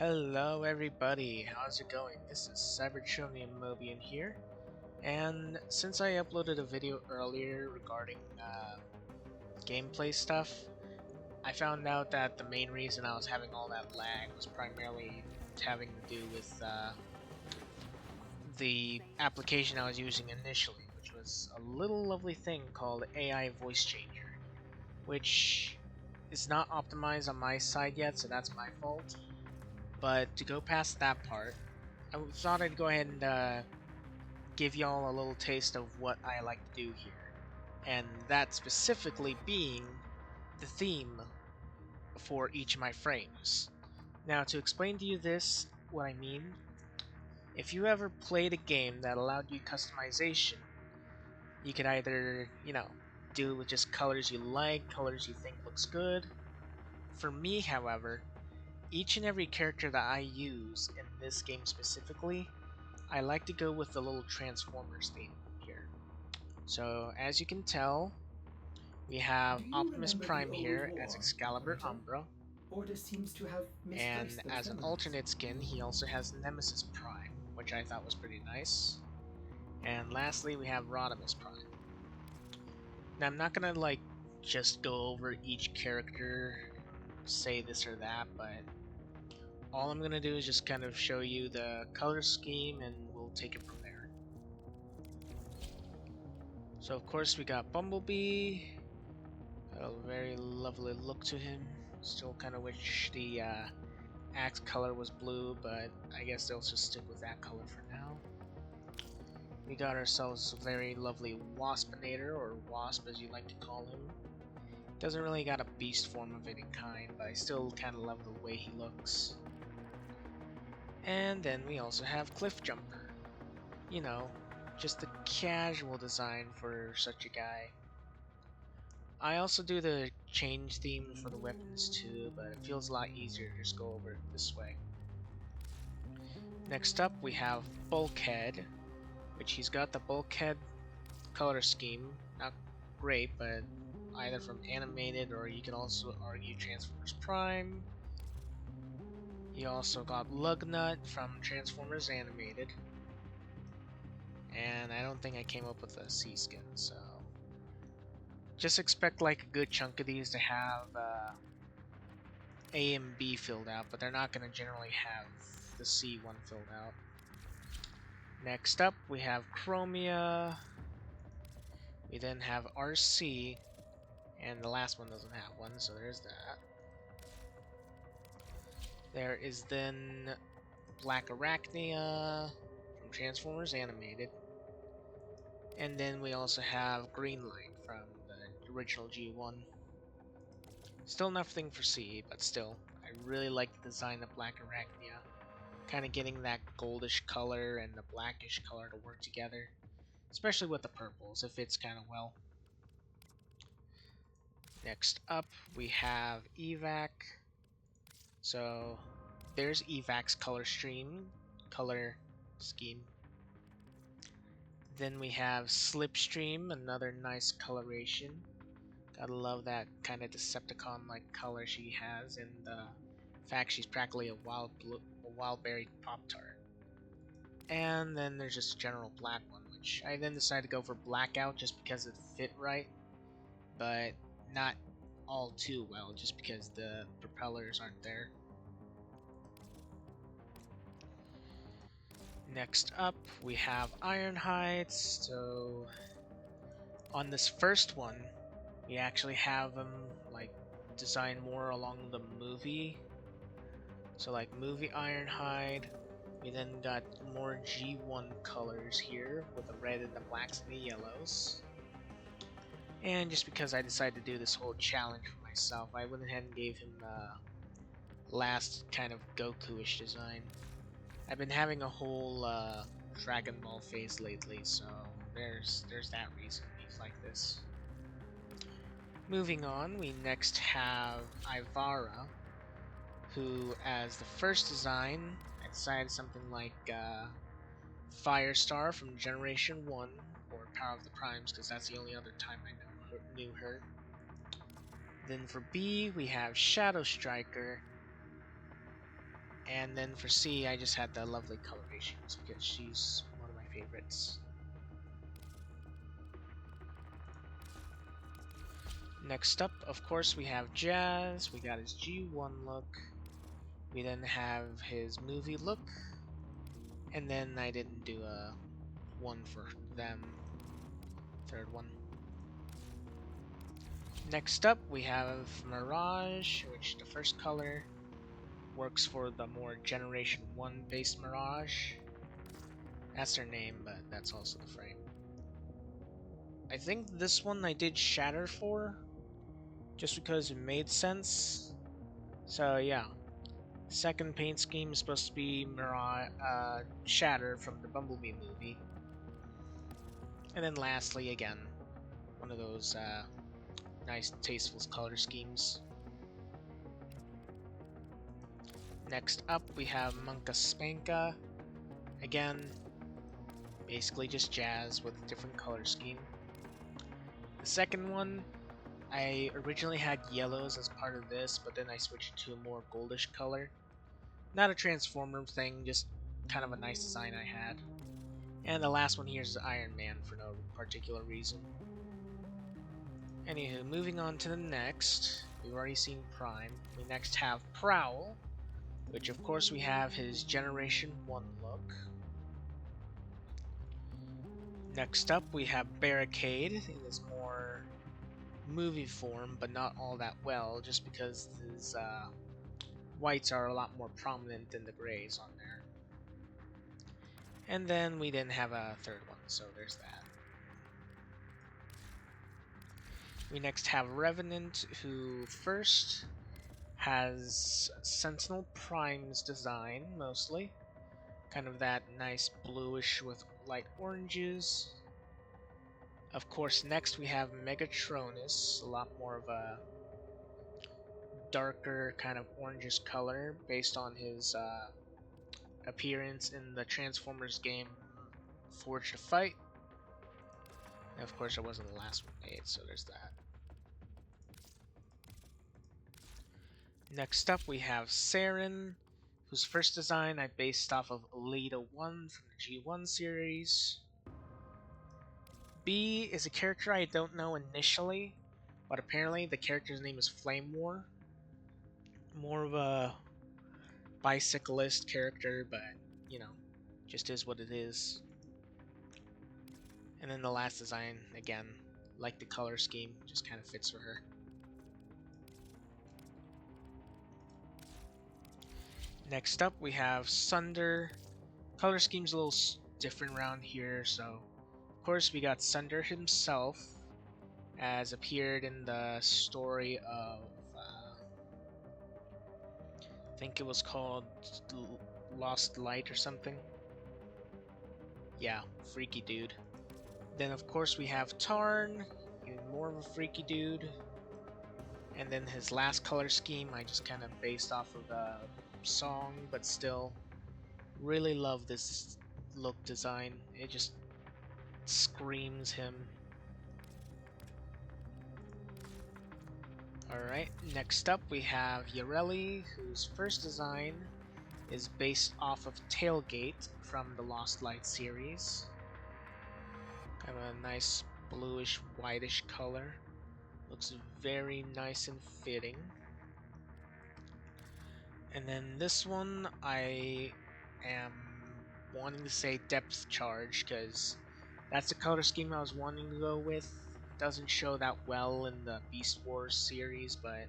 Hello everybody, how's it going? This is Cybertronium Mobian here, and since I uploaded a video earlier regarding gameplay stuff, I found out that the main reason I was having all that lag was primarily having to do with the application I was using initially, which was a little lovely thing called AI Voice Changer, which is not optimized on my side yet, so that's my fault. But to go past that part, I thought I'd go ahead and give y'all a little taste of what I like to do here, and that specifically being the theme for each of my frames. Now, to explain to you what I mean, if you ever played a game that allowed you customization, you could either, do it with just colors you like, colors you think looks good. For me, however, each and every character that I use in this game specifically, I like to go with the little Transformers theme here. So as you can tell, we have Do you Optimus remember the Prime old here as war, Excalibur Auditor? Umbra, Order seems to have and misplaced those as an memories. alternate skin, he also has Nemesis Prime, which I thought was pretty nice. And lastly, we have Rodimus Prime. Now I'm not gonna just go over each character, say this or that, but all I'm gonna do is just kind of show you the color scheme and we'll take it from there. So of course we got Bumblebee, a very lovely look to him. Still kind of wish the axe color was blue, but I guess they'll just stick with that color for now. We got ourselves a very lovely Waspinator, or Wasp as you like to call him. Doesn't really got a beast form of any kind, but I still kind of love the way he looks. And then we also have Cliff Jumper. You know, just a casual design for such a guy. I also do the change theme for the weapons too, but it feels a lot easier to just go over it this way. Next up we have Bulkhead, which he's got the Bulkhead color scheme. Not great, but either from animated or you can also argue Transformers Prime. You also got Lugnut from Transformers Animated. And I don't think I came up with a C skin, so just expect like a good chunk of these to have A and B filled out, but they're not going to generally have the C one filled out. Next up, we have Chromia. We then have RC, and the last one doesn't have one, so there's that. There is then Black Arachnia from Transformers Animated. And then we also have Green Light from the original G1. Still nothing for C, but still, I really like the design of Black Arachnia. Kind of getting that goldish color and the blackish color to work together. Especially with the purples, it fits kind of well. Next up, we have Evac. So, there's Evac's color scheme. Then we have Slipstream, another nice coloration. Gotta love that kind of Decepticon-like color she has, and the fact she's practically a wild berry Pop-Tart. And then there's just a general black one, which I then decided to go for Blackout just because it fit right, but not all too well, just because the propellers aren't there. Next up, we have Ironhide. So on this first one, we actually have them like designed more along the movie. So like movie Ironhide. We then got more G1 colors here with the red and the blacks and the yellows. And just because I decided to do this whole challenge for myself, I went ahead and gave him the last kind of Goku-ish design. I've been having a whole Dragon Ball phase lately, so there's that reason he's like this. Moving on, we next have Ivara, who, as the first design, I decided something like Firestar from Generation 1, or Power of the Primes, because that's the only other time I knew her. Then for B, we have Shadow Striker, And then for C, I just had the lovely colorations because she's one of my favorites. Next up, of course, we have Jazz. We got his G1 look. We then have his movie look. And then I didn't do a one for them. Third one. Next up, we have Mirage, which the first color works for the more Generation 1 based Mirage. That's her name, but that's also the frame. I think this one I did Shatter for, just because it made sense. So yeah, second paint scheme is supposed to be Shatter from the Bumblebee movie. And then lastly, again, one of those nice, tasteful color schemes. Next up, we have Monka Spanka. Again, basically just Jazz with a different color scheme. The second one, I originally had yellows as part of this, but then I switched to a more goldish color. Not a Transformer thing, just kind of a nice design I had. And the last one here is Iron Man for no particular reason. Anywho, moving on to the next. We've already seen Prime. We next have Prowl, which of course we have his Generation 1 look. Next up we have Barricade in this more movie form, but not all that well, just because his whites are a lot more prominent than the grays on there. And then we didn't have a third one, so there's that. We next have Revenant, who first has Sentinel Prime's design, mostly. Kind of that nice bluish with light oranges. Of course, next we have Megatronus, a lot more of a darker kind of orangish color based on his appearance in the Transformers game Forged to Fight. And of course, it wasn't the last one made, so there's that. Next up, we have Saren, whose first design I based off of Alita 1 from the G1 series. B is a character I don't know initially, but apparently the character's name is Flame War. More of a bicyclist character, but you know, just is what it is. And then the last design, again, like the color scheme, just kind of fits for her. Next up, we have Sunder. Color scheme's a little different around here, so of course we got Sunder himself, as appeared in the story of, I think it was called Lost Light or something. Yeah, freaky dude. Then of course we have Tarn, even more of a freaky dude. And then his last color scheme I just kind of based off of the song, but still really love this look design. It just screams him. Alright, next up we have Yareli, whose first design is based off of Tailgate from the Lost Light series. Kind of a nice bluish whitish color. Looks very nice and fitting. And then this one I am wanting to say Depth Charge, because that's the color scheme I was wanting to go with. Doesn't show that well in the Beast Wars series, but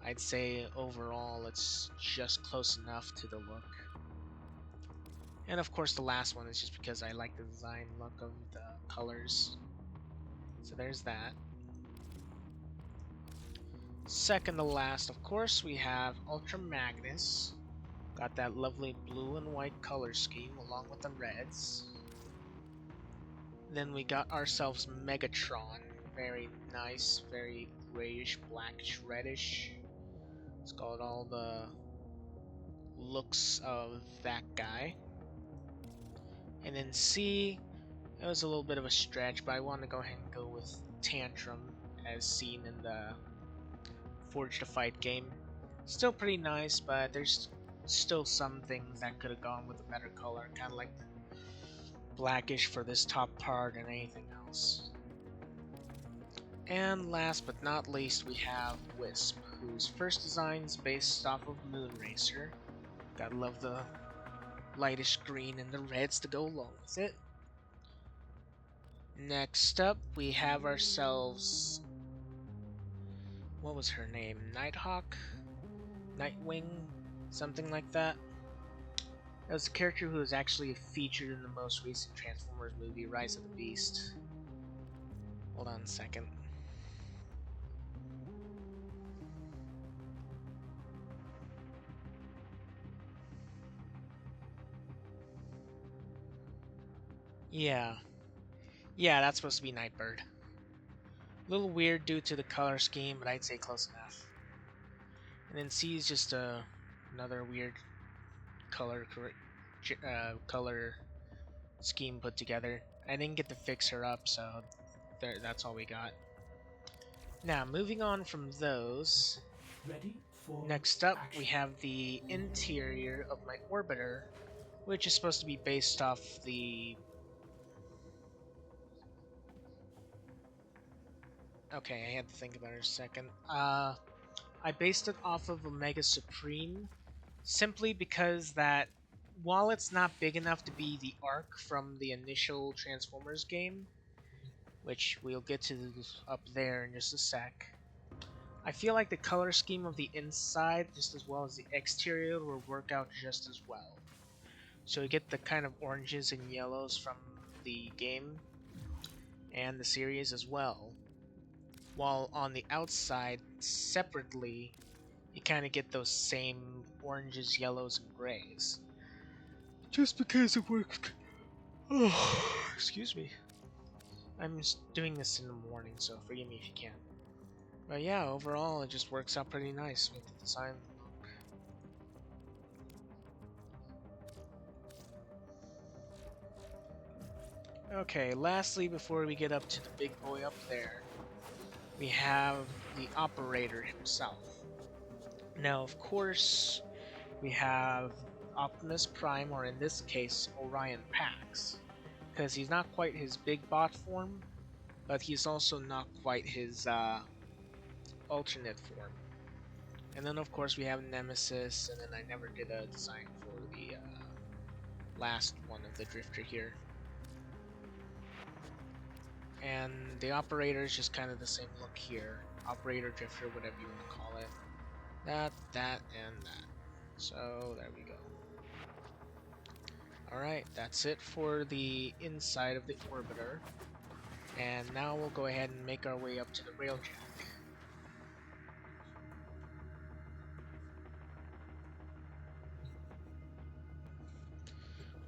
I'd say overall it's just close enough to the look. And of course the last one is just because I like the design look of the colors. So there's that. Second to last, of course, we have Ultra Magnus. Got that lovely blue and white color scheme along with the reds. Then we got ourselves Megatron. Very nice, very grayish, blackish, reddish. It's got all the looks of that guy. And then C, it was a little bit of a stretch, but I wanted to go ahead and go with Tantrum as seen in the Forged to Fight game. Still pretty nice, but there's still some things that could have gone with a better color, kind of like blackish for this top part and anything else. And last but not least, we have Wisp, whose first design is based off of Moonracer. Gotta love the lightish green and the reds to go along with it. Next up, we have ourselves, what was her name? Nighthawk? Nightwing? Something like that. That was a character who was actually featured in the most recent Transformers movie, Rise of the Beast. Hold on a second. Yeah. Yeah, that's supposed to be Nightbird. A little weird due to the color scheme, but I'd say close enough. And then C is just another weird color color scheme put together. I didn't get to fix her up, so that's all we got. Now, moving on from those, Ready for next up action. we have the interior of my orbiter, which is supposed to be based off the... Okay, I had to think about it a second. I based it off of Omega Supreme, simply because that while it's not big enough to be the Arc from the initial Transformers game, which we'll get to up there in just a sec, I feel like the color scheme of the inside, just as well as the exterior, will work out just as well. So you get the kind of oranges and yellows from the game and the series as well, while on the outside, separately, you kind of get those same oranges, yellows, and grays. Just because it works. Oh, excuse me. I'm just doing this in the morning, so forgive me if you can. But yeah, overall, it just works out pretty nice with the design look. Okay, lastly, before we get up to the big boy up there, we have the operator himself. Now, of course, we have Optimus Prime, or in this case, Orion Pax, because he's not quite his big bot form, but he's also not quite his alternate form. And then, of course, we have Nemesis, and then I never did a design for the last one of the Drifter here. And the operator is just kind of the same look here. Operator, Drifter, whatever you want to call it. That, and that. So, there we go. Alright, that's it for the inside of the orbiter. And now we'll go ahead and make our way up to the railjack.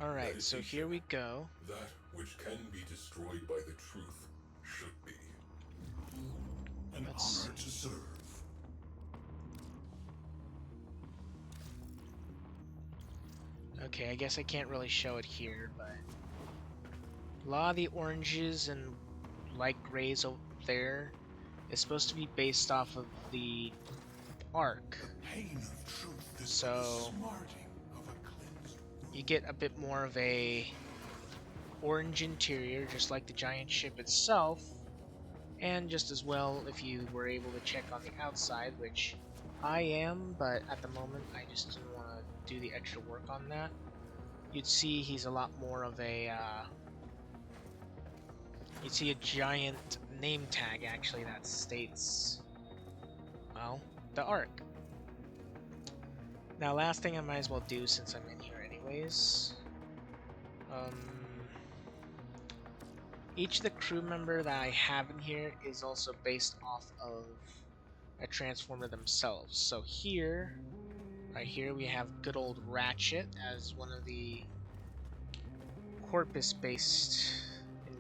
Alright, so here we go. That which can be destroyed by the truth should be. An honor to serve. Okay, I guess I can't really show it here, but a lot of the oranges and light grays over there is supposed to be based off of the Arc. So you get a bit more of a orange interior, just like the giant ship itself, and just as well if you were able to check on the outside, which I am, but at the moment I just didn't want to do the extra work on that. You'd see he's a lot more of a you'd see a giant name tag actually that states, well, the Arc. Now, last thing I might as well do since I'm in here anyways. Each of the crew member that I have in here is also based off of a Transformer themselves. So here, right here, we have good old Ratchet as one of the Corpus-based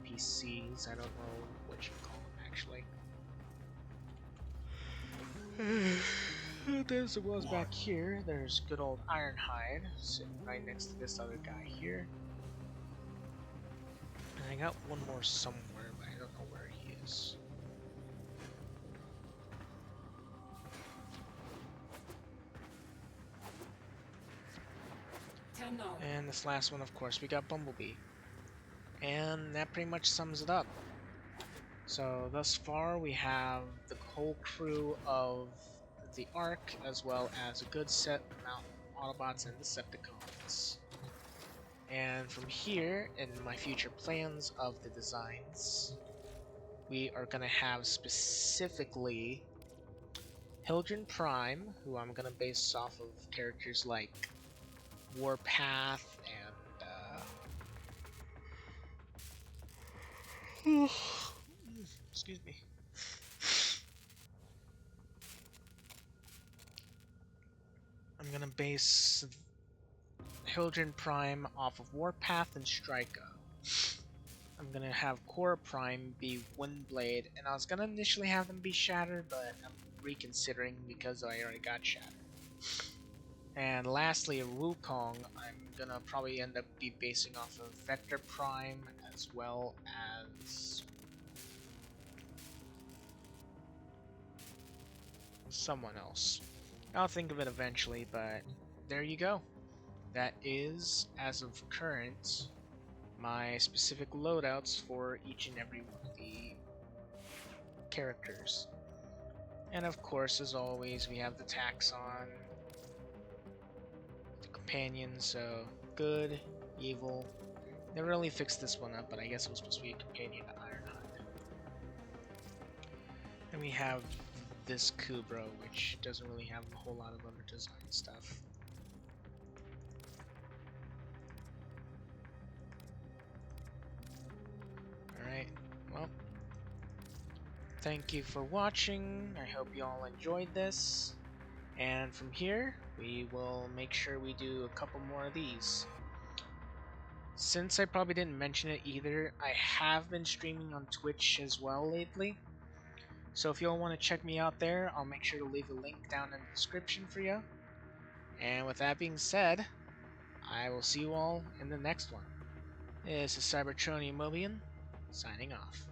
NPCs. I don't know what you call them actually. As it was back here, there's good old Ironhide sitting right next to this other guy here. And I got one more somewhere, but I don't know where he is. And this last one, of course, we got Bumblebee. And that pretty much sums it up. So thus far we have the whole crew of the Ark, as well as a good set amount of Autobots and Decepticons. And from here, in my future plans of the designs, we are going to have specifically Hildren Prime, who I'm going to base off of characters like Warpath and excuse me. I'm gonna base Hildren Prime off of Warpath and Strika. I'm gonna have Cora Prime be Windblade, and I was gonna initially have them be Shattered, but I'm reconsidering because I already got Shattered. And lastly, Wukong, I'm gonna probably end up be basing off of Vector Prime as well as someone else. I'll think of it eventually, but there you go. That is, as of current, my specific loadouts for each and every one of the characters. And of course, as always, we have the Taxon, the companions, so good, evil. Never really fixed this one up, but I guess it was supposed to be a companion to Ironhide. Then we have this Kubro, which doesn't really have a whole lot of other design stuff. Alright, well, thank you for watching. I hope you all enjoyed this. And from here, we will make sure we do a couple more of these. Since I probably didn't mention it either, I have been streaming on Twitch as well lately. So if you all want to check me out there, I'll make sure to leave a link down in the description for you. And with that being said, I will see you all in the next one. This is Cybertronian Mobian, signing off.